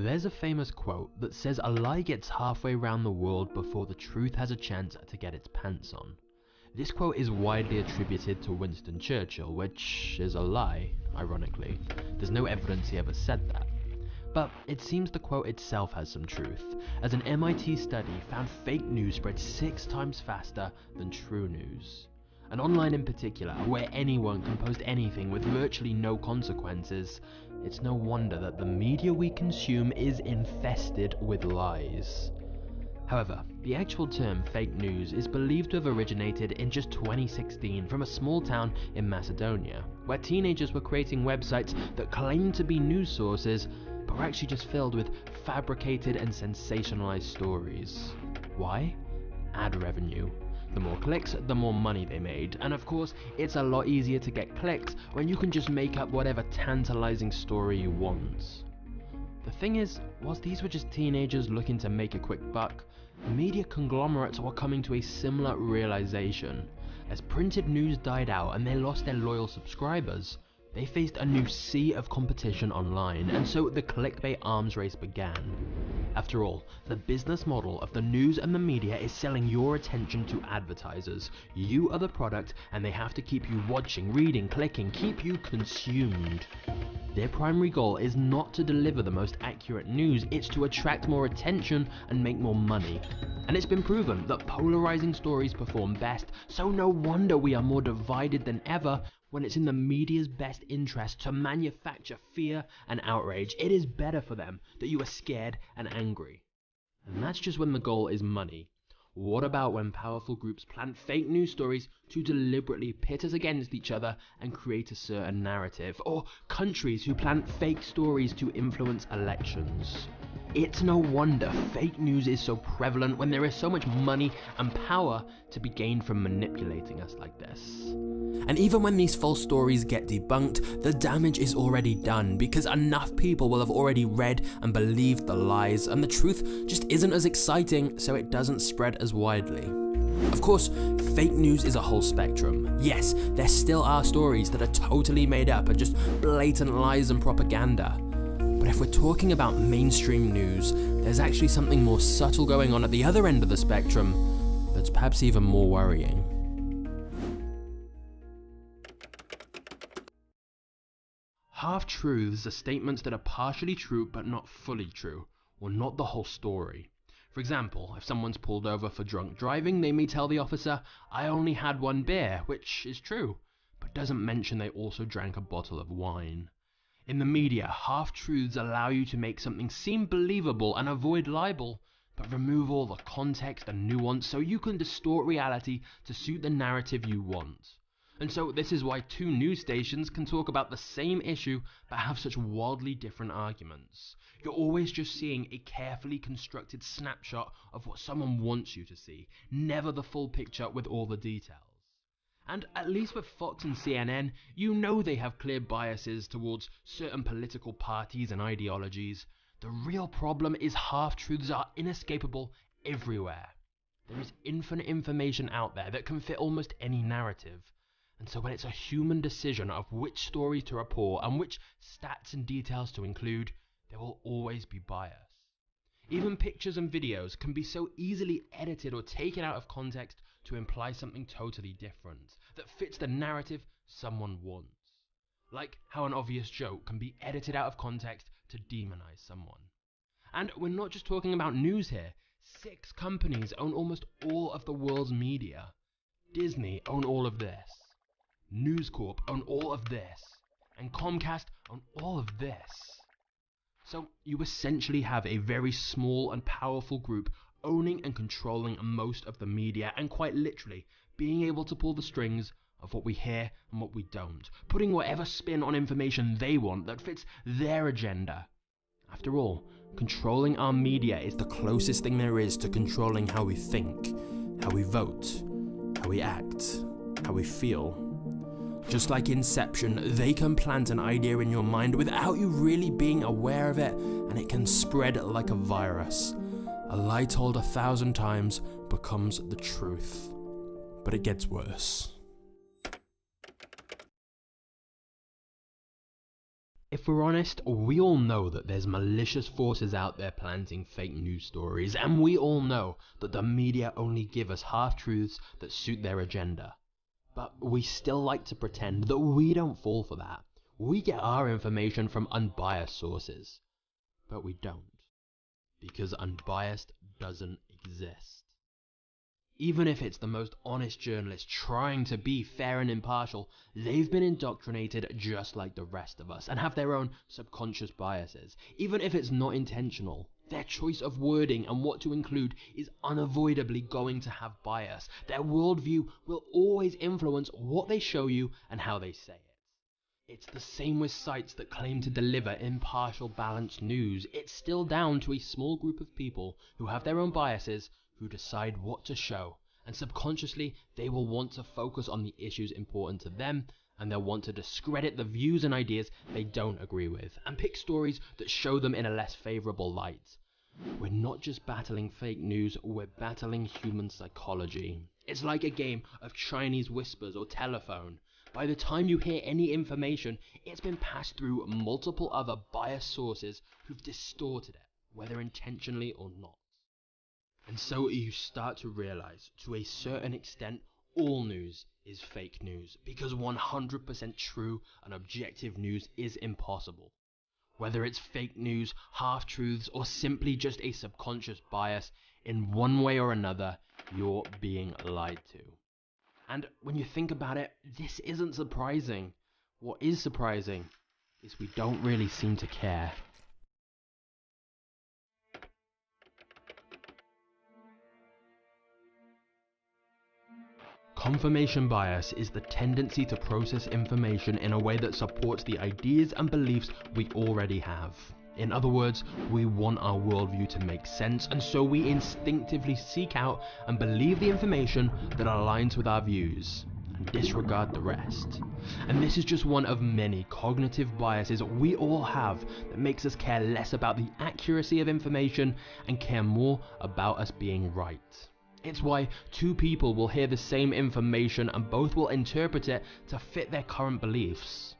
There's a famous quote that says a lie gets halfway around the world before the truth has a chance to get its pants on. This quote is widely attributed to Winston Churchill, which is a lie, ironically. There's no evidence he ever said that. But it seems the quote itself has some truth, as an MIT study found fake news spread 6 times faster than true news. And online in particular, where anyone can post anything with virtually no consequences, it's no wonder that the media we consume is infested with lies. However, the actual term fake news is believed to have originated in just 2016 from a small town in Macedonia, where teenagers were creating websites that claimed to be news sources, but were actually just filled with fabricated and sensationalized stories. Why? Ad revenue. The more clicks, the more money they made, and of course, it's a lot easier to get clicks when you can just make up whatever tantalizing story you want. The thing is, whilst these were just teenagers looking to make a quick buck, media conglomerates were coming to a similar realization. As printed news died out and they lost their loyal subscribers, they faced a new sea of competition online, and so the clickbait arms race began. After all, the business model of the news and the media is selling your attention to advertisers. You are the product, and they have to keep you watching, reading, clicking, keep you consumed. Their primary goal is not to deliver the most accurate news, it's to attract more attention and make more money. And it's been proven that polarizing stories perform best, so no wonder we are more divided than ever when it's in the media's best interest to manufacture fear and outrage. It is better for them that you are scared and angry. And that's just when the goal is money. What about when powerful groups plant fake news stories to deliberately pit us against each other and create a certain narrative? Or countries who plant fake stories to influence elections? It's no wonder fake news is so prevalent when there is so much money and power to be gained from manipulating us like this. And even when these false stories get debunked, the damage is already done because enough people will have already read and believed the lies, and the truth just isn't as exciting, so it doesn't spread as widely. Of course, fake news is a whole spectrum. Yes, there still are stories that are totally made up and just blatant lies and propaganda. But if we're talking about mainstream news, there's actually something more subtle going on at the other end of the spectrum that's perhaps even more worrying. Half-truths are statements that are partially true but not fully true, or not the whole story. For example, if someone's pulled over for drunk driving, they may tell the officer, "I only had 1 beer," which is true, but doesn't mention they also drank a bottle of wine. In the media, half-truths allow you to make something seem believable and avoid libel, but remove all the context and nuance so you can distort reality to suit the narrative you want. And so this is why 2 news stations can talk about the same issue but have such wildly different arguments. You're always just seeing a carefully constructed snapshot of what someone wants you to see, never the full picture with all the details. And at least with Fox and CNN, you know they have clear biases towards certain political parties and ideologies. The real problem is half-truths are inescapable everywhere. There is infinite information out there that can fit almost any narrative. And so when it's a human decision of which stories to report and which stats and details to include, there will always be bias. Even pictures and videos can be so easily edited or taken out of context to imply something totally different, that fits the narrative someone wants. Like how an obvious joke can be edited out of context to demonize someone. And we're not just talking about news here. 6 companies own almost all of the world's media. Disney own all of this. News Corp own all of this, and Comcast own all of this. So you essentially have a very small and powerful group owning and controlling most of the media, and quite literally being able to pull the strings of what we hear and what we don't, putting whatever spin on information they want that fits their agenda. After all, controlling our media is the closest thing there is to controlling how we think, how we vote, how we act, how we feel. Just like Inception, they can plant an idea in your mind without you really being aware of it, and it can spread like a virus. A lie told 1,000 times becomes the truth. But it gets worse. If we're honest, we all know that there's malicious forces out there planting fake news stories, and we all know that the media only give us half-truths that suit their agenda. But we still like to pretend that we don't fall for that. We get our information from unbiased sources. But we don't. Because unbiased doesn't exist. Even if it's the most honest journalist trying to be fair and impartial, they've been indoctrinated just like the rest of us and have their own subconscious biases. Even if it's not intentional, their choice of wording and what to include is unavoidably going to have bias. Their worldview will always influence what they show you and how they say it. It's the same with sites that claim to deliver impartial, balanced news. It's still down to a small group of people who have their own biases who decide what to show, and subconsciously they will want to focus on the issues important to them, and they'll want to discredit the views and ideas they don't agree with, and pick stories that show them in a less favourable light. We're not just battling fake news, we're battling human psychology. It's like a game of Chinese whispers or telephone. By the time you hear any information, it's been passed through multiple other biased sources who've distorted it, whether intentionally or not. And so you start to realize, to a certain extent, all news is fake news, because 100% true and objective news is impossible. Whether it's fake news, half-truths, or simply just a subconscious bias, in one way or another, you're being lied to. And when you think about it, this isn't surprising. What is surprising is we don't really seem to care. Confirmation bias is the tendency to process information in a way that supports the ideas and beliefs we already have. In other words, we want our worldview to make sense, and so we instinctively seek out and believe the information that aligns with our views, and disregard the rest. And this is just one of many cognitive biases we all have that makes us care less about the accuracy of information and care more about us being right. It's why two people will hear the same information and both will interpret it to fit their current beliefs.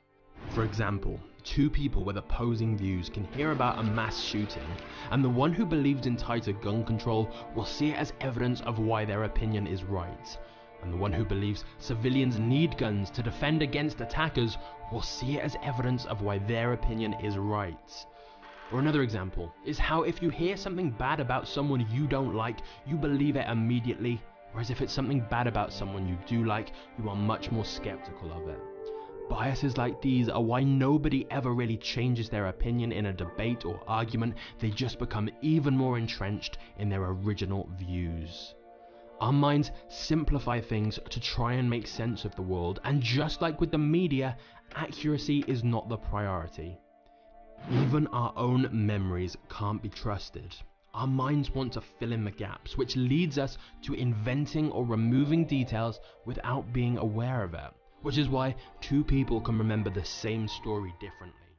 For example, two people with opposing views can hear about a mass shooting, and the one who believes in tighter gun control will see it as evidence of why their opinion is right, and the one who believes civilians need guns to defend against attackers will see it as evidence of why their opinion is right. Or another example is how if you hear something bad about someone you don't like, you believe it immediately, whereas if it's something bad about someone you do like, you are much more skeptical of it. Biases like these are why nobody ever really changes their opinion in a debate or argument. They just become even more entrenched in their original views. Our minds simplify things to try and make sense of the world, and just like with the media, accuracy is not the priority. Even our own memories can't be trusted. Our minds want to fill in the gaps, which leads us to inventing or removing details without being aware of it, which is why two people can remember the same story differently.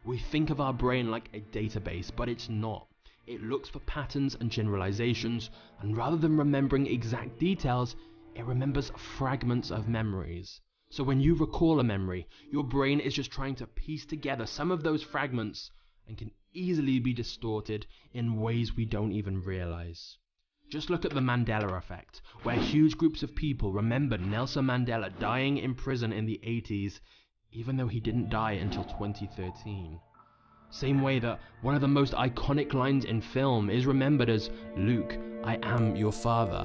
We think of our brain like a database, but it's not. It looks for patterns and generalizations, and rather than remembering exact details, it remembers fragments of memories. So when you recall a memory, your brain is just trying to piece together some of those fragments and can easily be distorted in ways we don't even realize. Just look at the Mandela effect, where huge groups of people remembered Nelson Mandela dying in prison in the 80s, even though he didn't die until 2013. Same way that one of the most iconic lines in film is remembered as, "Luke, I am your father,"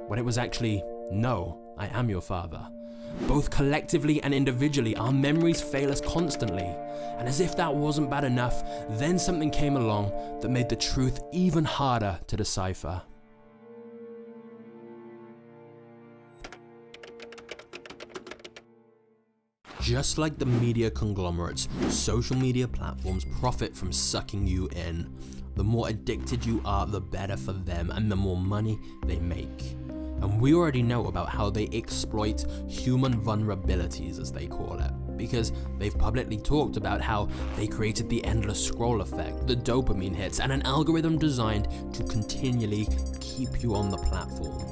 when it was actually, "No, I am your father." Both collectively and individually, our memories fail us constantly. And as if that wasn't bad enough, then something came along that made the truth even harder to decipher. Just like the media conglomerates, social media platforms profit from sucking you in. The more addicted you are, the better for them, and the more money they make. And we already know about how they exploit human vulnerabilities, as they call it, because they've publicly talked about how they created the endless scroll effect, the dopamine hits, and an algorithm designed to continually keep you on the platform.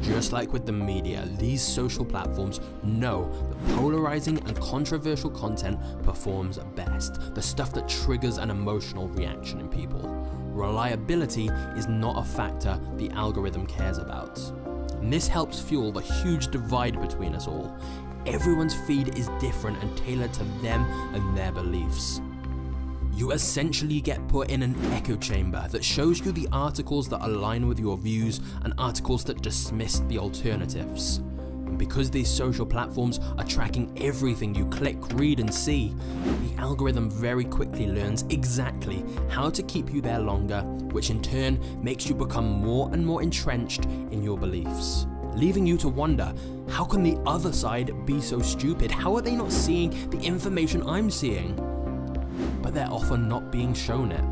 Just like with the media, these social platforms know that polarizing and controversial content performs best, the stuff that triggers an emotional reaction in people. Reliability is not a factor the algorithm cares about. And this helps fuel the huge divide between us all. Everyone's feed is different and tailored to them and their beliefs. You essentially get put in an echo chamber that shows you the articles that align with your views and articles that dismiss the alternatives. And because these social platforms are tracking everything you click, read and see, the algorithm very quickly learns exactly how to keep you there longer, which in turn makes you become more and more entrenched in your beliefs, leaving you to wonder, how can the other side be so stupid? How are they not seeing the information I'm seeing? But they're often not being shown it.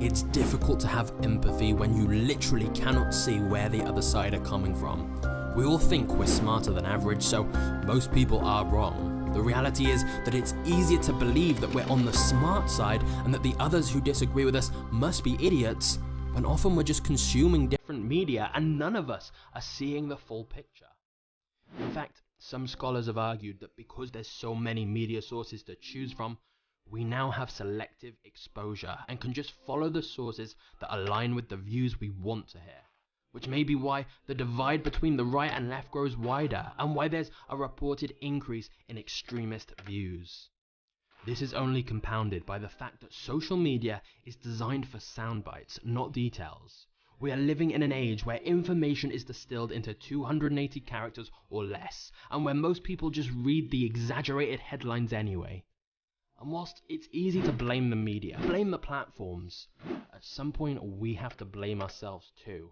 It's difficult to have empathy when you literally cannot see where the other side are coming from. We all think we're smarter than average, so most people are wrong. The reality is that it's easier to believe that we're on the smart side and that the others who disagree with us must be idiots, when often we're just consuming different media and none of us are seeing the full picture. In fact, some scholars have argued that because there's so many media sources to choose from, we now have selective exposure and can just follow the sources that align with the views we want to hear, which may be why the divide between the right and left grows wider and why there's a reported increase in extremist views. This is only compounded by the fact that social media is designed for sound bites, not details. We are living in an age where information is distilled into 280 characters or less, and where most people just read the exaggerated headlines anyway. And whilst it's easy to blame the media, blame the platforms, at some point we have to blame ourselves too.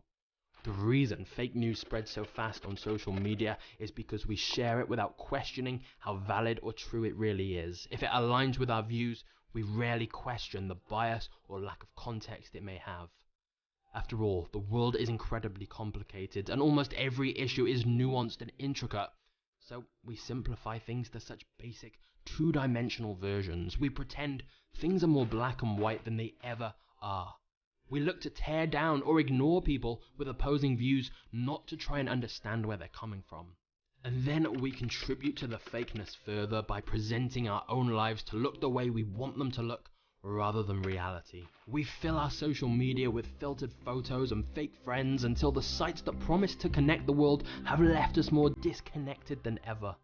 The reason fake news spreads so fast on social media is because we share it without questioning how valid or true it really is. If it aligns with our views, we rarely question the bias or lack of context it may have. After all, the world is incredibly complicated and almost every issue is nuanced and intricate. So we simplify things to such basic, two-dimensional versions. We pretend things are more black and white than they ever are. We look to tear down or ignore people with opposing views, not to try and understand where they're coming from. And then we contribute to the fakeness further by presenting our own lives to look the way we want them to look, rather than reality. We fill our social media with filtered photos and fake friends until the sites that promise to connect the world have left us more disconnected than ever.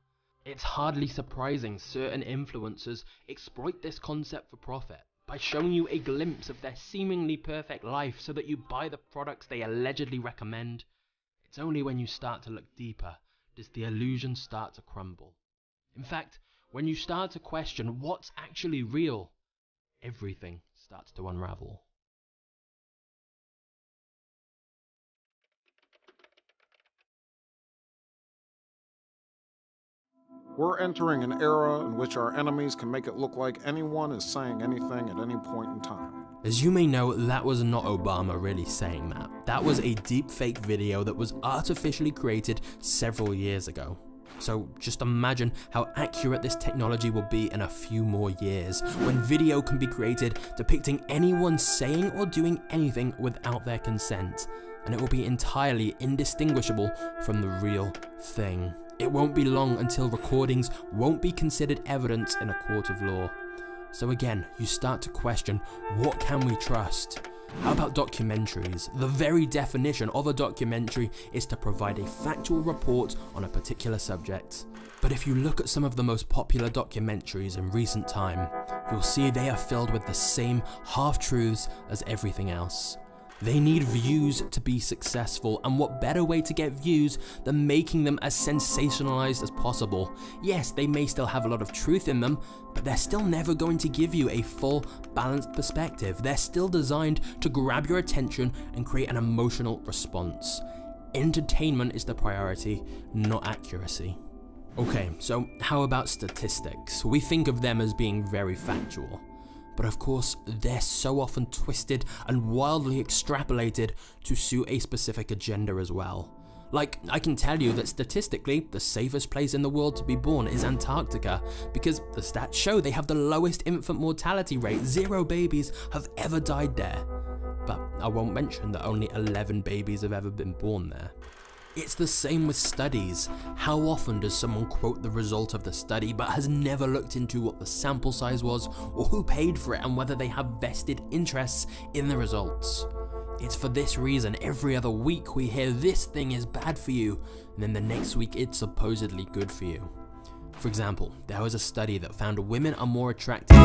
It's hardly surprising certain influencers exploit this concept for profit by showing you a glimpse of their seemingly perfect life so that you buy the products they allegedly recommend. It's only when you start to look deeper does the illusion start to crumble. In fact, when you start to question what's actually real, everything starts to unravel. We're entering an era in which our enemies can make it look like anyone is saying anything at any point in time. As you may know, that was not Obama really saying that. That was a deepfake video that was artificially created several years ago. So just imagine how accurate this technology will be in a few more years, when video can be created depicting anyone saying or doing anything without their consent, and it will be entirely indistinguishable from the real thing. It won't be long until recordings won't be considered evidence in a court of law. So again, you start to question, what can we trust? How about documentaries? The very definition of a documentary is to provide a factual report on a particular subject. But if you look at some of the most popular documentaries in recent time, you'll see they are filled with the same half-truths as everything else. They need views to be successful, and what better way to get views than making them as sensationalized as possible? Yes, they may still have a lot of truth in them, but they're still never going to give you a full, balanced perspective. They're still designed to grab your attention and create an emotional response. Entertainment is the priority, not accuracy. Okay, so how about statistics? We think of them as being very factual. But of course, they're so often twisted and wildly extrapolated to suit a specific agenda as well. Like, I can tell you that statistically, the safest place in the world to be born is Antarctica, because the stats show they have the lowest infant mortality rate. 0 babies have ever died there. But I won't mention that only 11 babies have ever been born there. It's the same with studies. How often does someone quote the result of the study but has never looked into what the sample size was, or who paid for it, and whether they have vested interests in the results? It's for this reason every other week we hear this thing is bad for you, and then the next week it's supposedly good for you. For example, there was a study that found women are more attractive.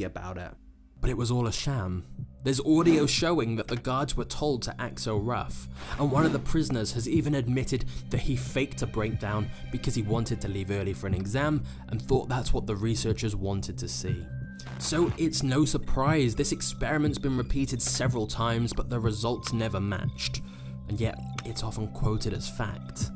About it, but it was all a sham. There's audio showing that the guards were told to act so rough, and one of the prisoners has even admitted that he faked a breakdown because he wanted to leave early for an exam and thought that's what the researchers wanted to see. So it's no surprise this experiment's been repeated several times, but the results never matched, and yet it's often quoted as fact.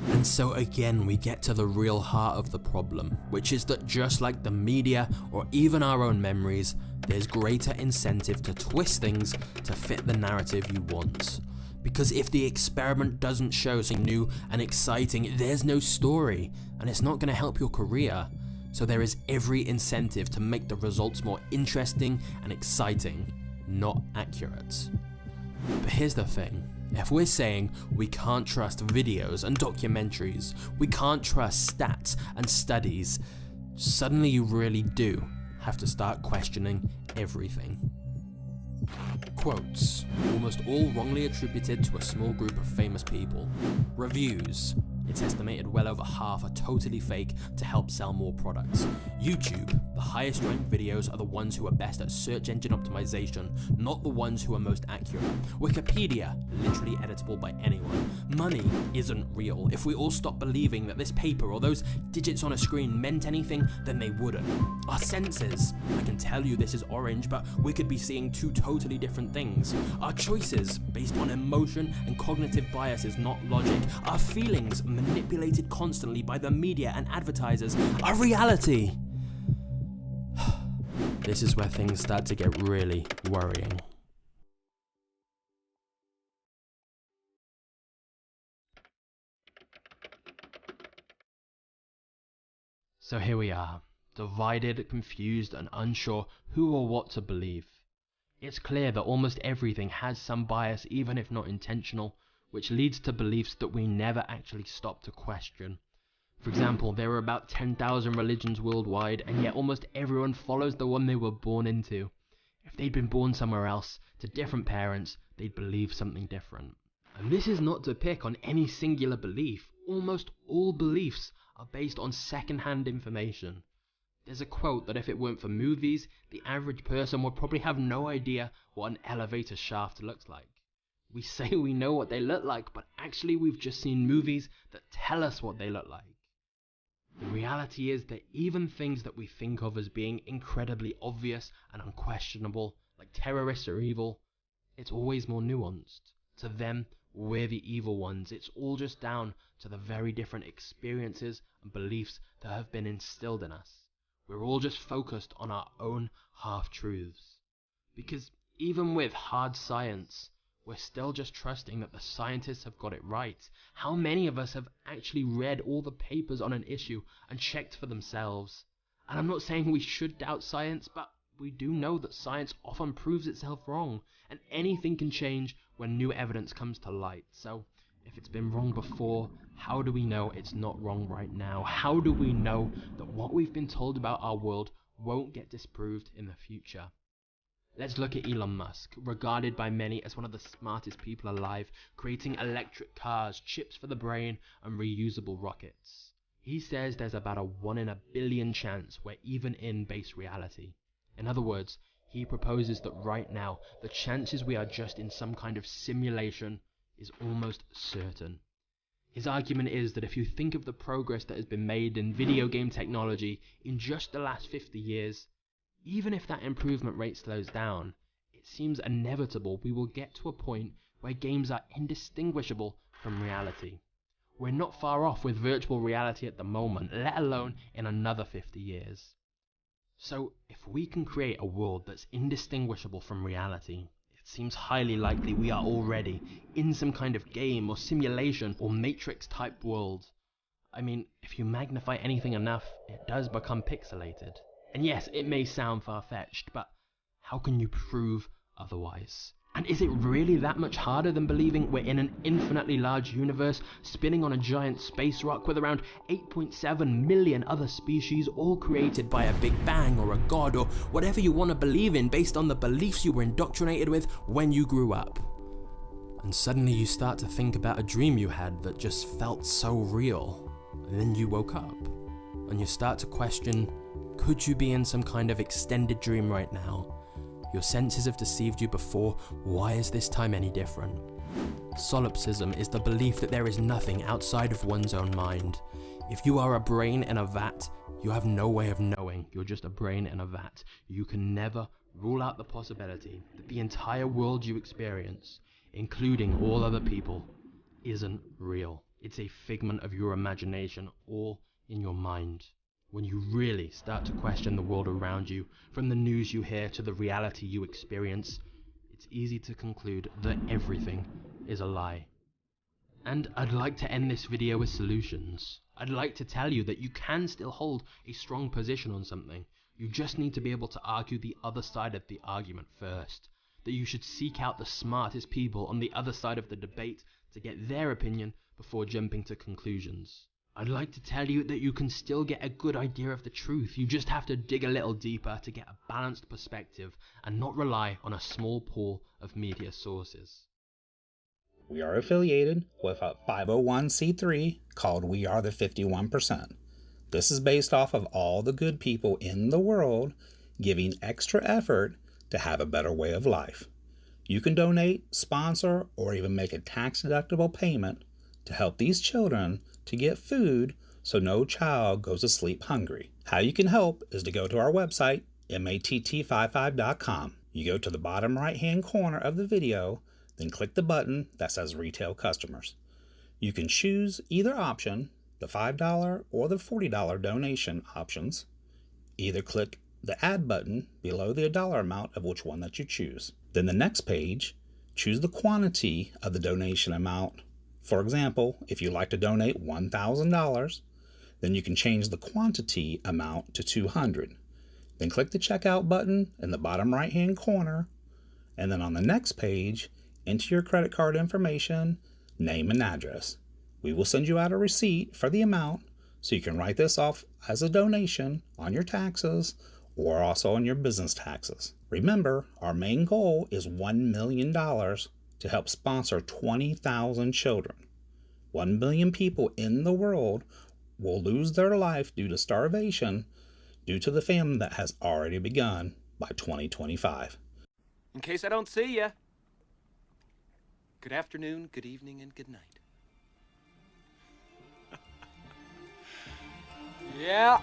And so again we get to the real heart of the problem, which is that just like the media or even our own memories, there's greater incentive to twist things to fit the narrative you want. Because if the experiment doesn't show something new and exciting, there's no story, and it's not going to help your career. So there is every incentive to make the results more interesting and exciting, not accurate. But here's the thing. If we're saying we can't trust videos and documentaries, we can't trust stats and studies, suddenly you really do have to start questioning everything. Quotes, almost all wrongly attributed to a small group of famous people. Reviews, it's estimated well over half are totally fake to help sell more products. YouTube, the highest ranked videos are the ones who are best at search engine optimization, not the ones who are most accurate. Wikipedia, literally editable by anyone. Money isn't real. If we all stop believing that this paper or those digits on a screen meant anything, then they wouldn't. Our senses, I can tell you this is orange, but we could be seeing two totally different things. Our choices, based on emotion and cognitive biases, not logic. Our feelings, manipulated constantly by the media and advertisers. Our reality. This is where things start to get really worrying. So here we are, divided, confused, and unsure who or what to believe. It's clear that almost everything has some bias, even if not intentional, which leads to beliefs that we never actually stop to question. For example, there are about 10,000 religions worldwide, and yet almost everyone follows the one they were born into. If they'd been born somewhere else, to different parents, they'd believe something different. And this is not to pick on any singular belief. Almost all beliefs are based on second-hand information. There's a quote that if it weren't for movies, the average person would probably have no idea what an elevator shaft looks like. We say we know what they look like, but actually we've just seen movies that tell us what they look like. The reality is that even things that we think of as being incredibly obvious and unquestionable, like terrorists are evil, it's always more nuanced. To them, we're the evil ones. It's all just down to the very different experiences and beliefs that have been instilled in us. We're all just focused on our own half-truths. Because even with hard science, we're still just trusting that the scientists have got it right. How many of us have actually read all the papers on an issue and checked for themselves? And I'm not saying we should doubt science, but we do know that science often proves itself wrong, and anything can change when new evidence comes to light. So, if it's been wrong before, how do we know it's not wrong right now? How do we know that what we've been told about our world won't get disproved in the future? Let's look at Elon Musk, regarded by many as one of the smartest people alive, creating electric cars, chips for the brain, and reusable rockets. He says there's about a 1 in a billion chance we're even in base reality. In other words, he proposes that right now, the chances we are just in some kind of simulation is almost certain. His argument is that if you think of the progress that has been made in video game technology in just the last 50 years, even if that improvement rate slows down, it seems inevitable we will get to a point where games are indistinguishable from reality. We're not far off with virtual reality at the moment, let alone in another 50 years. So, if we can create a world that's indistinguishable from reality, it seems highly likely we are already in some kind of game or simulation or Matrix-type world. I mean, if you magnify anything enough, it does become pixelated. And yes, it may sound far-fetched, but how can you prove otherwise? And is it really that much harder than believing we're in an infinitely large universe spinning on a giant space rock with around 8.7 million other species, all created by a Big Bang or a god or whatever you want to believe in based on the beliefs you were indoctrinated with when you grew up? And suddenly you start to think about a dream you had that just felt so real. And then you woke up, and you start to question, could you be in some kind of extended dream right now? Your senses have deceived you before, why is this time any different? Solipsism is the belief that there is nothing outside of one's own mind. If you are a brain in a vat, you have no way of knowing you're just a brain in a vat. You can never rule out the possibility that the entire world you experience, including all other people, isn't real. It's a figment of your imagination, all in your mind. When you really start to question the world around you, from the news you hear to the reality you experience, it's easy to conclude that everything is a lie. And I'd like to end this video with solutions. I'd like to tell you that you can still hold a strong position on something. You just need to be able to argue the other side of the argument first. That you should seek out the smartest people on the other side of the debate to get their opinion before jumping to conclusions. I'd like to tell you that you can still get a good idea of the truth. You just have to dig a little deeper to get a balanced perspective and not rely on a small pool of media sources. We are affiliated with a 501c3 called We Are the 51%. This is based off of all the good people in the world giving extra effort to have a better way of life. You can donate, sponsor, or even make a tax-deductible payment to help these children to get food so no child goes to sleep hungry. How you can help is to go to our website, matt55.com. You go to the bottom right-hand corner of the video, then click the button that says Retail Customers. You can choose either option, the $5 or the $40 donation options. Either click the Add button below the dollar amount of which one that you choose. Then the next page, choose the quantity of the donation amount. For example, if you'd like to donate $1,000, then you can change the quantity amount to $200. Then click the Checkout button in the bottom right-hand corner, and then on the next page, enter your credit card information, name and address. We will send you out a receipt for the amount, so you can write this off as a donation on your taxes or also on your business taxes. Remember, our main goal is $1 million to help sponsor 20,000 children. 1 billion people in the world will lose their life due to starvation due to the famine that has already begun by 2025. In case I don't see ya, good afternoon, good evening, and good night. Yeah.